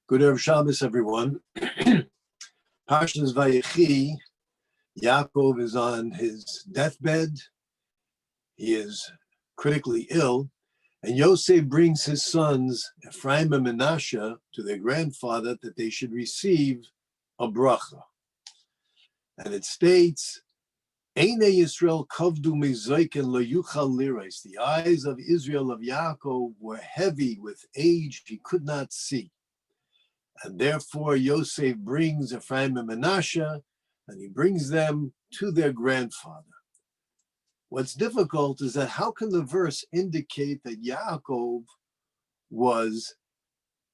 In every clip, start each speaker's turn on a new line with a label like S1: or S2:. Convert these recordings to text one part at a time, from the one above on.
S1: Good Erev Shabbos, everyone. Parshas Vayechi, Yaakov is on his deathbed. He is critically ill, and Yosef brings his sons, Ephraim and Menashe, to their grandfather that they should receive a bracha. And it states, Eine Yisrael kavdu mezoiken lo yuchal lirais. The eyes of Israel, of Yaakov, were heavy with age, he could not see. And therefore Yosef brings Ephraim and Menashe, and he brings them to their grandfather. What's difficult is that how can the verse indicate that Yaakov was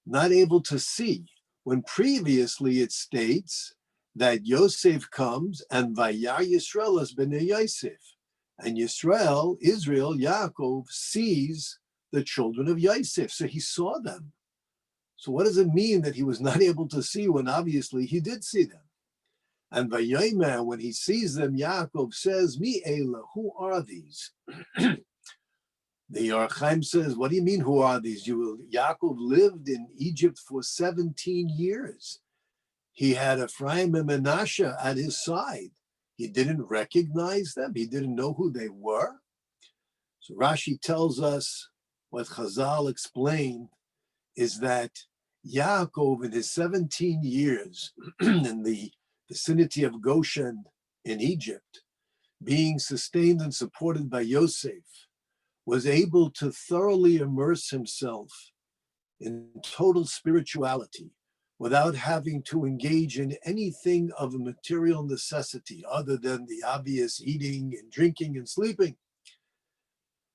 S1: not able to see, when previously it states that Yosef comes and Vayar Yisrael es b'nei Yosef, and Israel, Yaakov, sees the children of Yosef, so he saw them. So what does it mean that he was not able to see when obviously he did see them? And Vayomer, when he sees them, Yaakov says, Mi Eila, who are these? The Or Chaim says, what do you mean, who are these? Yaakov lived in Egypt for 17 years. He had Ephraim and Menashe at his side. He didn't recognize them. He didn't know who they were. So Rashi tells us what Chazal explained is that Yaakov, in his 17 years in the vicinity of Goshen in Egypt, being sustained and supported by Yosef, was able to thoroughly immerse himself in total spirituality without having to engage in anything of a material necessity other than the obvious eating and drinking and sleeping.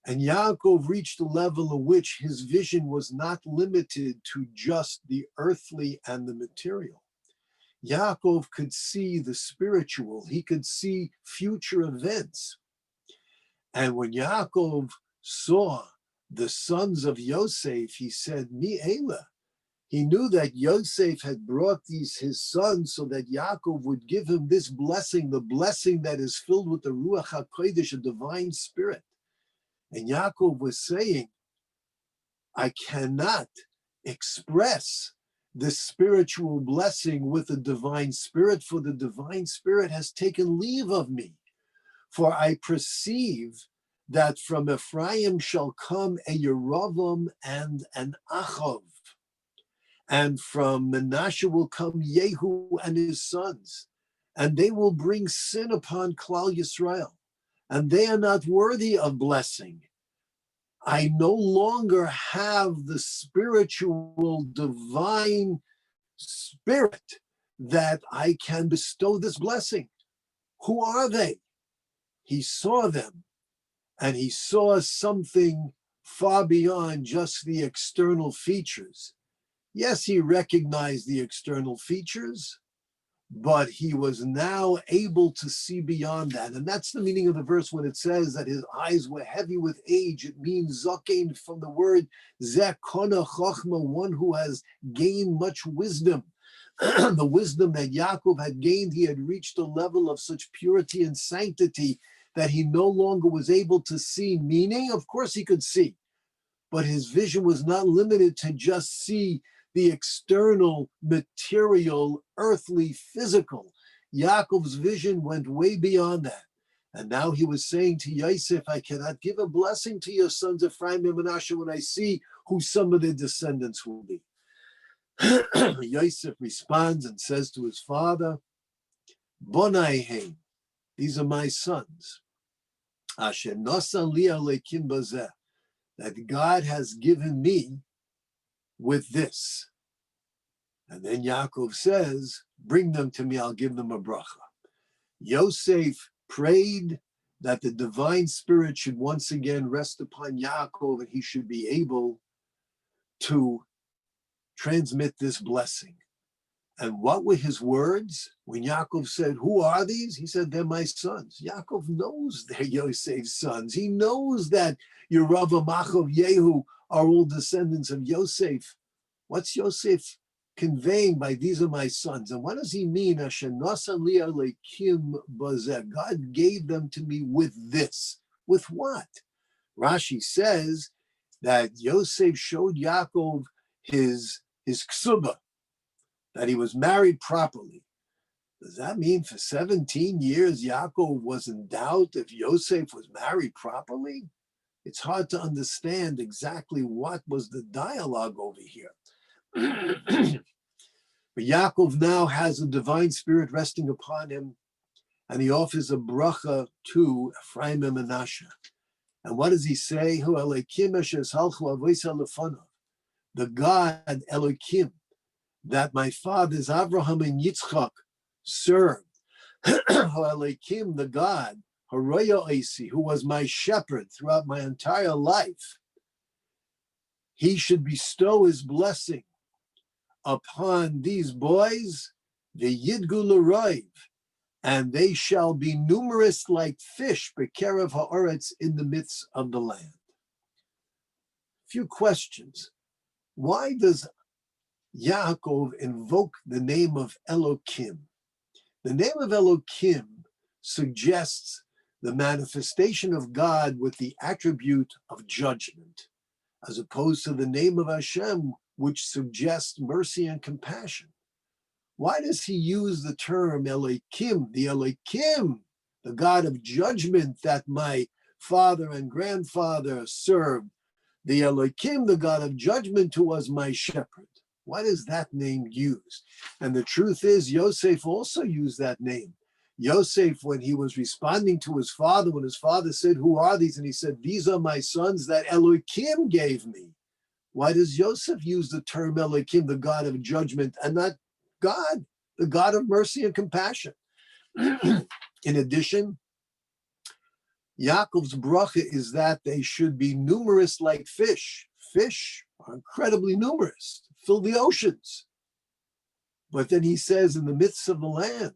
S1: And Yaakov reached a level at which his vision was not limited to just the earthly and the material. Yaakov could see the spiritual. He could see future events. And when Yaakov saw the sons of Yosef, he said, Mi Eila. He knew that Yosef had brought his sons so that Yaakov would give him this blessing, the blessing that is filled with the Ruach HaKodesh, a divine spirit. And Yaakov was saying, I cannot express this spiritual blessing with the divine spirit, for the divine spirit has taken leave of me. For I perceive that from Ephraim shall come a Yeravam and an Achav, and from Menashe will come Yehu and his sons, and they will bring sin upon Klal Yisrael, and they are not worthy of blessing. I no longer have the spiritual divine spirit that I can bestow this blessing. Who are they? He saw them, and he saw something far beyond just the external features. Yes, he recognized the external features, but he was now able to see beyond that. And that's the meaning of the verse when it says that his eyes were heavy with age. It means zakein from the word zekona chachma, one who has gained much wisdom. The wisdom that Yaakov had gained, he had reached a level of such purity and sanctity that he no longer was able to see. Meaning, of course he could see, but his vision was not limited to just see the external, material, earthly, physical. Yaakov's vision went way beyond that. And now he was saying to Yosef, I cannot give a blessing to your sons Ephraim and Menashe when I see who some of their descendants will be. Yosef responds and says to his father, Bonai, these are my sons. Asher nosa li alekim bazeh, that God has given me with this. And then Yaakov says, bring them to me, I'll give them a bracha. Yosef prayed that the divine spirit should once again rest upon Yaakov and he should be able to transmit this blessing. And what were his words? When Yaakov said, who are these? He said, they're my sons. Yaakov knows they're Yosef's sons. He knows that Yeravam, Achav, Yehu are all descendants of Yosef. What's Yosef conveying by these are my sons? And what does he mean? God gave them to me with this. With what? Rashi says that Yosef showed Yaakov his ksuba, that he was married properly. Does that mean for 17 years Yaakov was in doubt if Yosef was married properly? It's hard to understand exactly what was the dialogue over here. But Yaakov now has a divine spirit resting upon him, and he offers a bracha to Ephraim and Manasseh. And what does he say? The God, Elohim, that my fathers Abraham and Yitzchak served. Elohim, the God, Haroya Eisi, who was my shepherd throughout my entire life, he should bestow his blessing upon these boys, the Yidgu L'Roiv, and they shall be numerous like fish, Bekerev Haaretz, in the midst of the land. Few questions. Why does Yaakov invoke the name of Elohim? The name of Elohim suggests the manifestation of God with the attribute of judgment, as opposed to the name of Hashem, which suggests mercy and compassion. Why does he use the term Elohim, the God of judgment that my father and grandfather served, the Elohim, the God of judgment who was my shepherd? Why is that name used? And the truth is, Yosef also used that name. Yosef, when he was responding to his father, when his father said, "Who are these?" and he said, "These are my sons that Elohim gave me." Why does Yosef use the term Elohim, the God of judgment, and not God, the God of mercy and compassion? In addition, Yaakov's bracha is that they should be numerous like fish. Fish are incredibly numerous, fill the oceans. But then he says, in the midst of the land,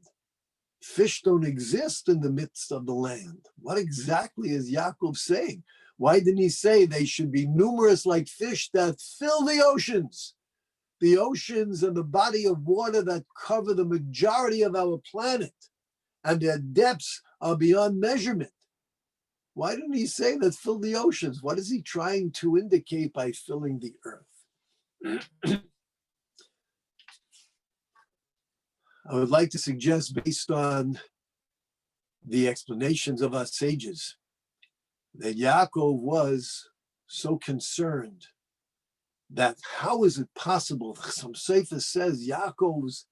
S1: fish don't exist in the midst of the land. What exactly is Yaakov saying? Why didn't he say they should be numerous like fish that fill the oceans? The oceans and the body of water that cover the majority of our planet, and their depths are beyond measurement. Why didn't he say that fill the oceans? What is he trying to indicate by filling the earth? I would like to suggest, based on the explanations of our sages, that Yaakov was so concerned that how is it possible? Some Sefer says Yaakov's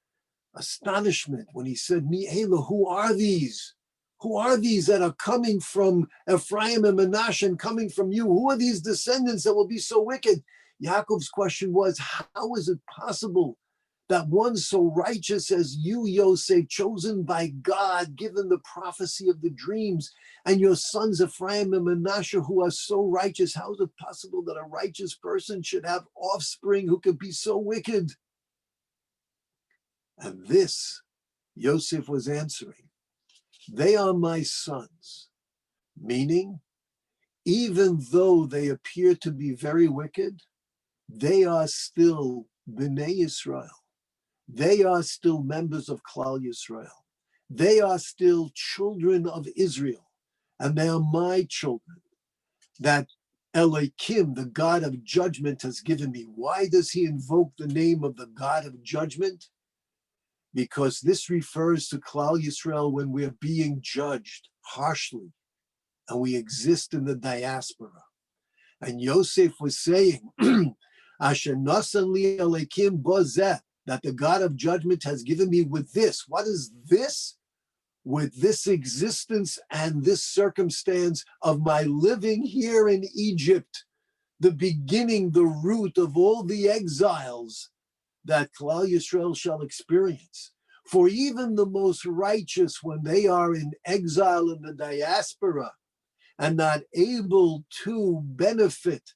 S1: astonishment when he said, Mi Ela, who are these? Who are these that are coming from Ephraim and Manasseh and coming from you? Who are these descendants that will be so wicked? Yaakov's question was, how is it possible that one so righteous as you, Yosef, chosen by God, given the prophecy of the dreams, and your sons Ephraim and Manasseh, who are so righteous, how is it possible that a righteous person should have offspring who could be so wicked? And this, Yosef was answering, they are my sons, meaning, even though they appear to be very wicked, they are still Bnei Yisrael. They are still members of Klal Yisrael. They are still children of Israel, and they are my children that Elohim, the God of judgment, has given me. Why does he invoke the name of the God of judgment? Because this refers to Klal Yisrael when we're being judged harshly and we exist in the diaspora. And Yosef was saying, Asher nasan li Elohim bozeh, that the God of judgment has given me with this. What is this? With this existence and this circumstance of my living here in Egypt, the beginning, the root of all the exiles that Klal Yisrael shall experience. For even the most righteous, when they are in exile in the diaspora and not able to benefit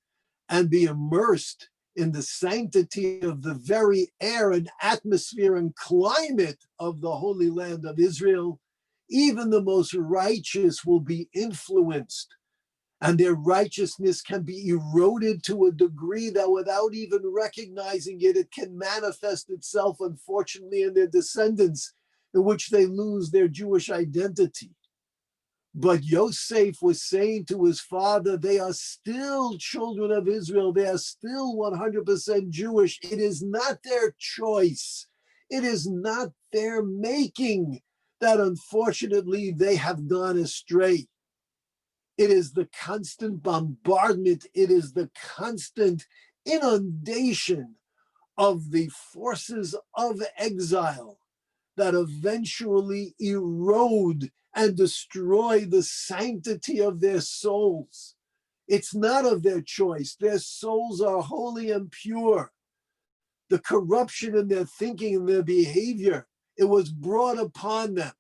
S1: and be immersed in the sanctity of the very air and atmosphere and climate of the Holy Land of Israel, even the most righteous will be influenced, and their righteousness can be eroded to a degree that without even recognizing it, it can manifest itself, unfortunately, in their descendants, in which they lose their Jewish identity. But Yosef was saying to his father, they are still children of Israel. They are still 100% Jewish. It is not their choice. It is not their making that unfortunately they have gone astray. It is the constant bombardment. It is the constant inundation of the forces of exile that eventually erode and destroy the sanctity of their souls. It's not of their choice. Their souls are holy and pure. The corruption in their thinking and their behavior, it was brought upon them.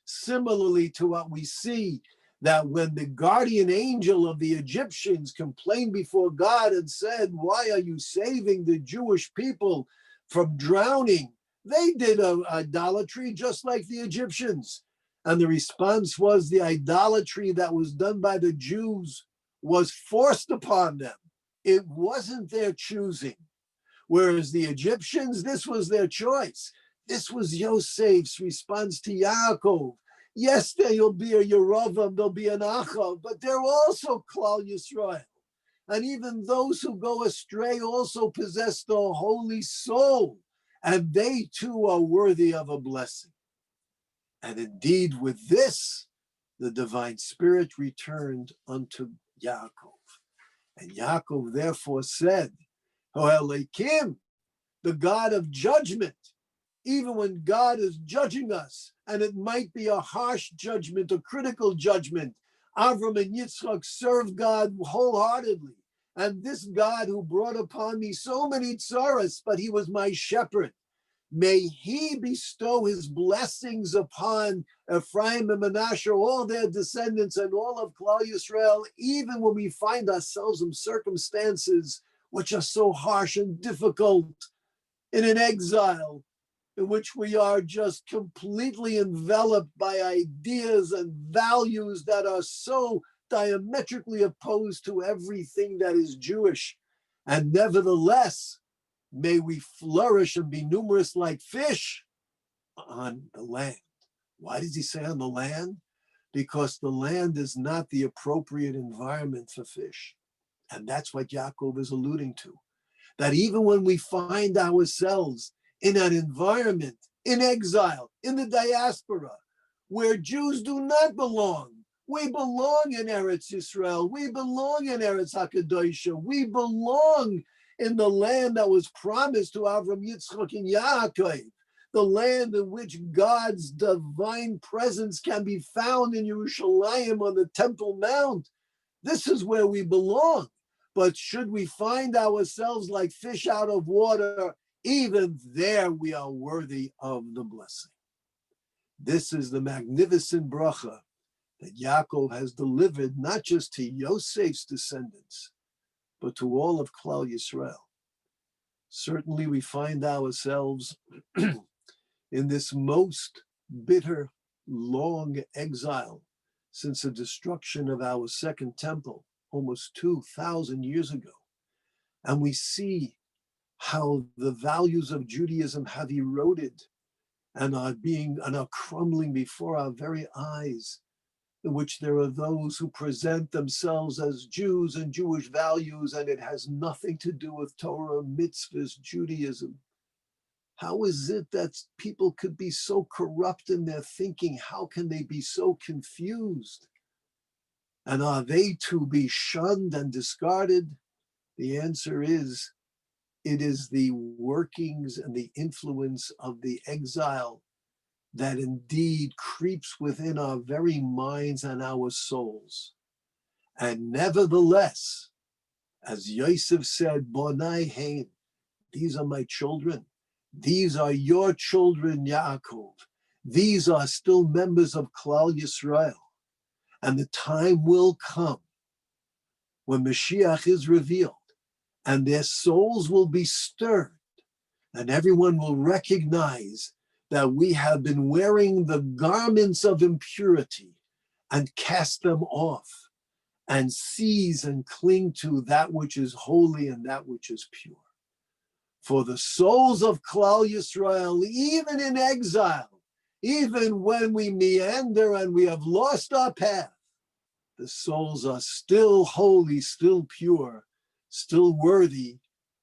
S1: Similarly to what we see, that when the guardian angel of the Egyptians complained before God and said, "Why are you saving the Jewish people from drowning?" They did idolatry just like the Egyptians. And the response was the idolatry that was done by the Jews was forced upon them. It wasn't their choosing. Whereas the Egyptians, this was their choice. This was Yosef's response to Yaakov. Yes, there'll be a Yeravam, there'll be an Achav, but they're also Klal Yisrael. And even those who go astray also possess the holy soul, and they too are worthy of a blessing. And indeed, with this, the divine spirit returned unto Yaakov. And Yaakov therefore said, Ho'elekim, the God of judgment, even when God is judging us, and it might be a harsh judgment, a critical judgment, Avram and Yitzchak served God wholeheartedly. And this God who brought upon me so many tzaras, but he was my shepherd. May he bestow his blessings upon Ephraim and Manasseh, all their descendants, and all of Klal Yisrael, even when we find ourselves in circumstances which are so harsh and difficult, in an exile, in which we are just completely enveloped by ideas and values that are so diametrically opposed to everything that is Jewish. And nevertheless, may we flourish and be numerous like fish on the land. Why does he say on the land? Because the land is not the appropriate environment for fish. And that's what Yaakov is alluding to. That even when we find ourselves in an environment, in exile, in the diaspora, where Jews do not belong, we belong in Eretz Yisrael, we belong in Eretz HaKadoshah, we belong in the land that was promised to Avram, Yitzchak, and Yaakov, the land in which God's divine presence can be found in Yerushalayim on the Temple Mount. This is where we belong. But should we find ourselves like fish out of water, even there we are worthy of the blessing. This is the magnificent bracha that Yaakov has delivered not just to Yosef's descendants, but to all of Klal Yisrael. Certainly we find ourselves in this most bitter, long exile since the destruction of our second temple almost 2,000 years ago. And we see how the values of Judaism have eroded and are crumbling before our very eyes, in which there are those who present themselves as Jews and Jewish values, and it has nothing to do with Torah, mitzvahs, Judaism. How is it that people could be so corrupt in their thinking? How can they be so confused? And are they to be shunned and discarded? The answer is, it is the workings and the influence of the exile that indeed creeps within our very minds and our souls. And nevertheless, as Yosef said, Bonai Hein, these are my children. These are your children, Yaakov. These are still members of Klal Yisrael. And the time will come when Mashiach is revealed and their souls will be stirred and everyone will recognize that we have been wearing the garments of impurity and cast them off and seize and cling to that which is holy and that which is pure. For the souls of Klal Yisrael, even in exile, even when we meander and we have lost our path, the souls are still holy, still pure, still worthy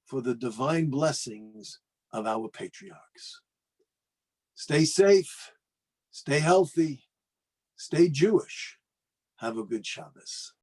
S1: for the divine blessings of our patriarchs. Stay safe, stay healthy, stay Jewish. Have a good Shabbos.